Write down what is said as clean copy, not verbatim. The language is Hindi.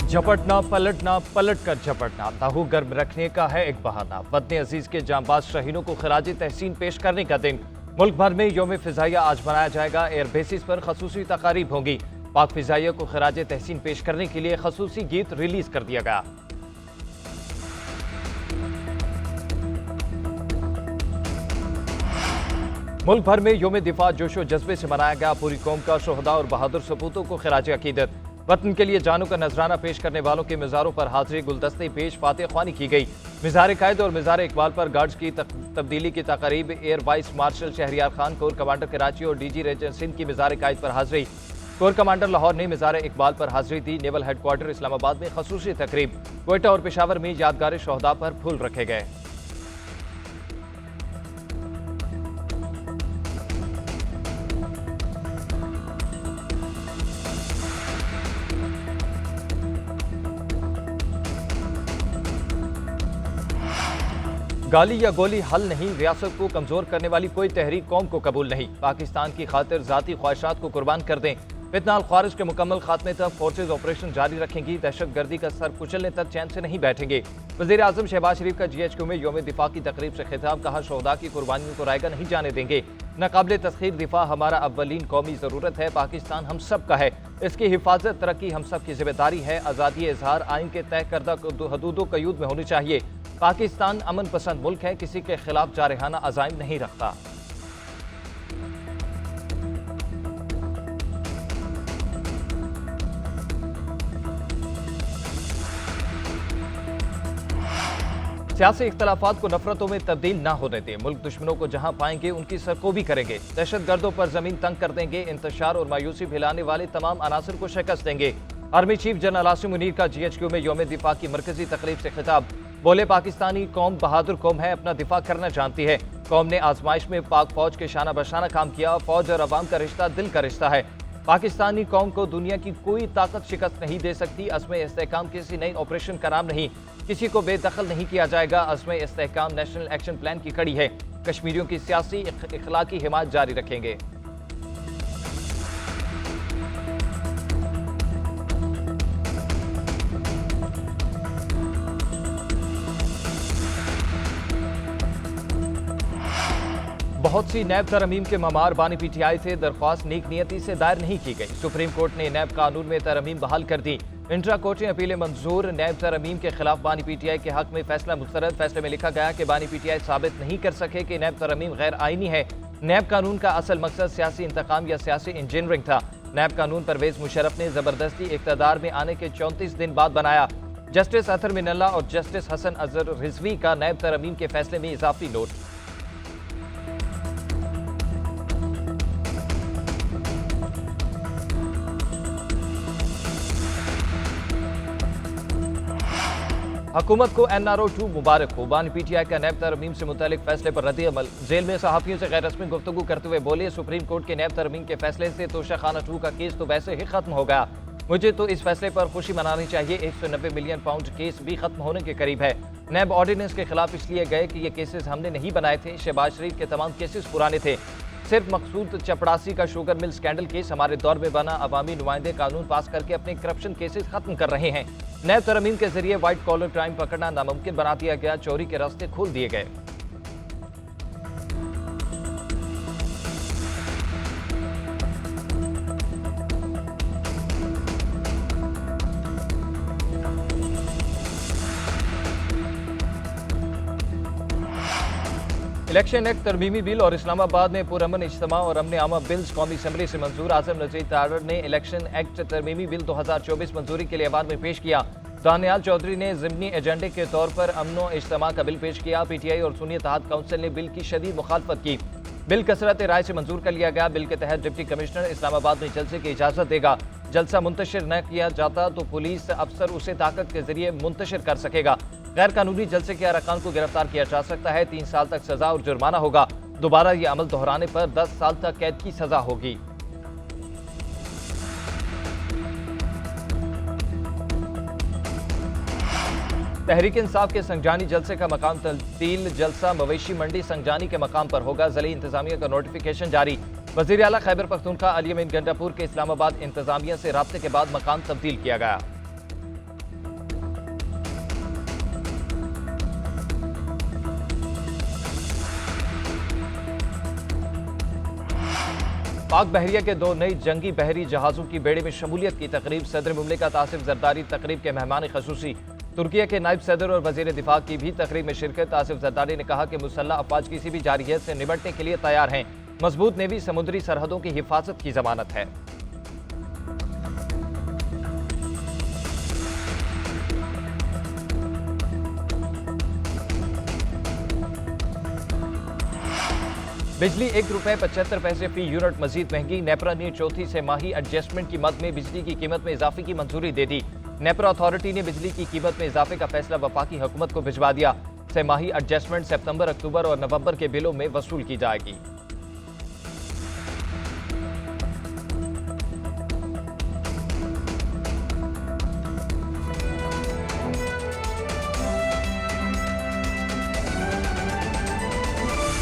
झपटना पलटना, पलट कर झपटना, ताहू गर्म रखने का है एक बहाना। वतन अजीज के जांबाज शहीदों को खराज तहसीन पेश करने का दिन। मुल्क भर में यौम फिजाइया आज मनाया जाएगा। एयर बेसिस पर खसूसी तकारीब होंगी। पाक फिजाइया को खराज तहसीन पेश करने के लिए खसूसी गीत रिलीज कर दिया गया। मुल्क भर में यौम दिफा जोशो जज्बे से मनाया गया। पूरी कौम का शोहदा और बहादुर सपूतों को खराज अकीदत। वतन के लिए जानों का नजराना पेश करने वालों के मज़ारों पर हाजिरी गुलदस्ते पेश फातह ख्वानी की गई। मिज़ार कायद और मिज़ार इकबाल पर गार्ड्स की तब्दीली की तकारीब। Air vice marshal Shahryar Khan, corps commander Karachi और डीजी रेंज सिंध की मिज़ार कायद पर हाजिरी। कोर कमांडर लाहौर ने मिज़ार इकबाल पर हाजिरी दी। नेवल हेडक्वार्टर इस्लामाबाद में खसूसी तकरीब। क्वेटा और पेशावर में यादगार शोहदा पर फूल रखे गए। गाली या गोली हल नहीं, रियासत को कमजोर करने वाली कोई तहरीक कौम को कबूल नहीं। पाकिस्तान की खातिर जाती ख्वाहिशात को कुर्बान कर दें। फितना अल ख्वारिज के मुकम्मल खात्मे तक फोर्सेज ऑपरेशन जारी रखेंगी। दहशत गर्दी का सर कुचलने तक चैन से नहीं बैठेंगे। वज़ीर आज़म शहबाज शरीफ का GHQ में यौम दिफा की तकरीब से खिताब। कहा, शोहदा की कुर्बानियों को रायगा नहीं जाने देंगे। नाकाबिले तस्खीर दिफा हमारा अव्वलीन कौमी ज़रूरत है। पाकिस्तान हम सब का है, इसकी हिफाजत तरक्की हम सब की जिम्मेदारी है। आज़ादी इजहार आइन के तय करदा हदूदों कयूद में होनी चाहिए। पाकिस्तान अमन पसंद मुल्क है, किसी के खिलाफ जारहाना अज़ाइम नहीं रखता। सियासी इख्तलाफात को नफरतों में तब्दील ना होने दें। मुल्क दुश्मनों को जहां पाएंगे उनकी सरकोबी करेंगे। दहशत गर्दों पर जमीन तंग कर देंगे। इंतशार और मायूसी फैलाने वाले तमाम अनासर को शिकस्त देंगे। Army chief general Asim Munir का GHQ में यौम दिफा की मरकजी तकरीब से खिताब। बोले, पाकिस्तानी कौम बहादुर कौम है, अपना दिफा करना जानती है। कौम ने आजमाइश में पाक फौज के शाना बशाना काम किया। फौज और अवाम का रिश्ता दिल का रिश्ता है। पाकिस्तानी कौम को दुनिया की कोई ताकत शिकस्त नहीं दे सकती। अज़्म इस्तेहकाम किसी नई ऑपरेशन का नाम नहीं, किसी को बेदखल नहीं किया जाएगा। अज़्म इस्तेहकाम नेशनल एक्शन प्लान की कड़ी है। कश्मीरियों की सियासी इखलाकी हिमायत जारी रखेंगे। बहुत सी नैब तरमीम के ममार बानी PTI थे। दरख्वास्त नेक नियति से दायर नहीं की गई। सुप्रीम कोर्ट ने नैब कानून में तरमीम बहाल कर दी। इंट्रा कोर्ट ने अपीलें मंजूर। नैब तरमीम के खिलाफ बानी PTI के हक में फैसला मुस्तरद। फैसले में लिखा गया कि बानी PTI साबित नहीं कर सके कि नैब तरमीम गैर आईनी है। नैब कानून का असल मकसद सियासी इंतकाम या सियासी इंजीनियरिंग था। नैब कानून परवेज मुशर्रफ ने जबरदस्ती इक़्तिदार में आने के 34 दिन बाद बनाया। जस्टिस अतर मिनल्ला और जस्टिस हसन अजहर रिजवी का नैब तरमीम के फैसले में इजाफी नोट। हुकूमत को NRO 2 मुबारक हो। बानी PTI का नैब तरमीम से मुतालिक फैसले पर रद्द अमल। जेल में सहाफ़ियों से गैर रस्मी गुफ्तगू करते हुए बोले, सुप्रीम कोर्ट के नैब तरमीम के फैसले से तोशाखाना 2 का केस तो वैसे ही खत्म हो गया। मुझे तो इस फैसले पर खुशी मनानी चाहिए। 190 मिलियन पाउंड केस भी खत्म होने के करीब है। नैब ऑर्डिनेंस के खिलाफ इसलिए गए कि ये केसेस हमने नहीं बनाए थे। शहबाज शरीफ के तमाम केसेस पुराने थे। सिर्फ मकसूद चपड़ासी का शुगर मिल स्कैंडल केस हमारे दौर में बना। अवामी नुमाइंदे कानून पास करके अपने करप्शन केसेस खत्म कर रहे हैं। नैब तरमीम के जरिए व्हाइट कॉलर क्राइम पकड़ना नामुमकिन बना दिया गया। चोरी के रास्ते खोल दिए गए। इलेक्शन एक्ट तरमीमी बिल और इस्लामाबाद में पुरअमन इज्तिमा और अमन आमा बिल्स कौमी असम्बली से मंजूर। आज़म नज़ीर तारड़ ने इलेक्शन एक्ट तरमीमी बिल 2024 मंजूरी के लिए अवान में पेश किया। दानियाल चौधरी ने ज़िमनी एजेंडे के तौर पर अमनो इज्तिमा का बिल पेश किया। PTI और सुन्नी इत्तेहाद काउंसिल ने बिल की शदीद मुखालफत की। बिल कसरत राय से मंजूर कर लिया गया। बिल के तहत डिप्टी कमिश्नर इस्लामाबाद में जलसे की इजाज़त देगा। जलसा मुंतशिर न किया जाता तो पुलिस अफसर उसे ताकत के जरिए मुंतशिर कर सकेगा। गैर कानूनी जलसे के अरकान को गिरफ्तार किया जा सकता है। 3 साल तक सजा और जुर्माना होगा। दोबारा ये अमल दोहराने पर 10 साल तक कैद की सजा होगी। तहरीक इंसाफ के संजानी जलसे का मकाम तब्दील। जलसा मवेशी मंडी संजानी के मकाम पर होगा। ज़िला इंतजामिया का नोटिफिकेशन जारी। वज़ीर आला खैबर पख्तूनख्वा अली अमीन गंडापुर के इस्लामाबाद इंतजामिया से राब्ते के बाद मकाम तब्दील किया गया। पाक बहरिया के 2 नई जंगी बहरी जहाजों की बेड़े में शमूलियत की तकरीब। सदर मुमलिकत आसिफ जरदारी तकरीब के मेहमान खसूसी। तुर्किया के नायब सदर और वजीर दिफा की भी तकरीब में शिरकत। आसिफ जरदारी ने कहा कि मुसल्लह अफवाज किसी भी जारहियत से निपटने के लिए तैयार हैं। मजबूत नेवी समुद्री सरहदों की हिफाजत की जमानत है। बिजली ₹1.75 फी यूनिट मजीद महंगी। नेपरा ने चौथी सेमाही एडजस्टमेंट की मद में बिजली की कीमत में इजाफे की मंजूरी दे दी। नेपरा अथॉरिटी ने बिजली की कीमत में इजाफे का फैसला वफाकी हुकूमत को भिजवा दिया। सेमाही एडजस्टमेंट सितंबर, अक्टूबर और नवंबर के बिलों में वसूल की जाएगी।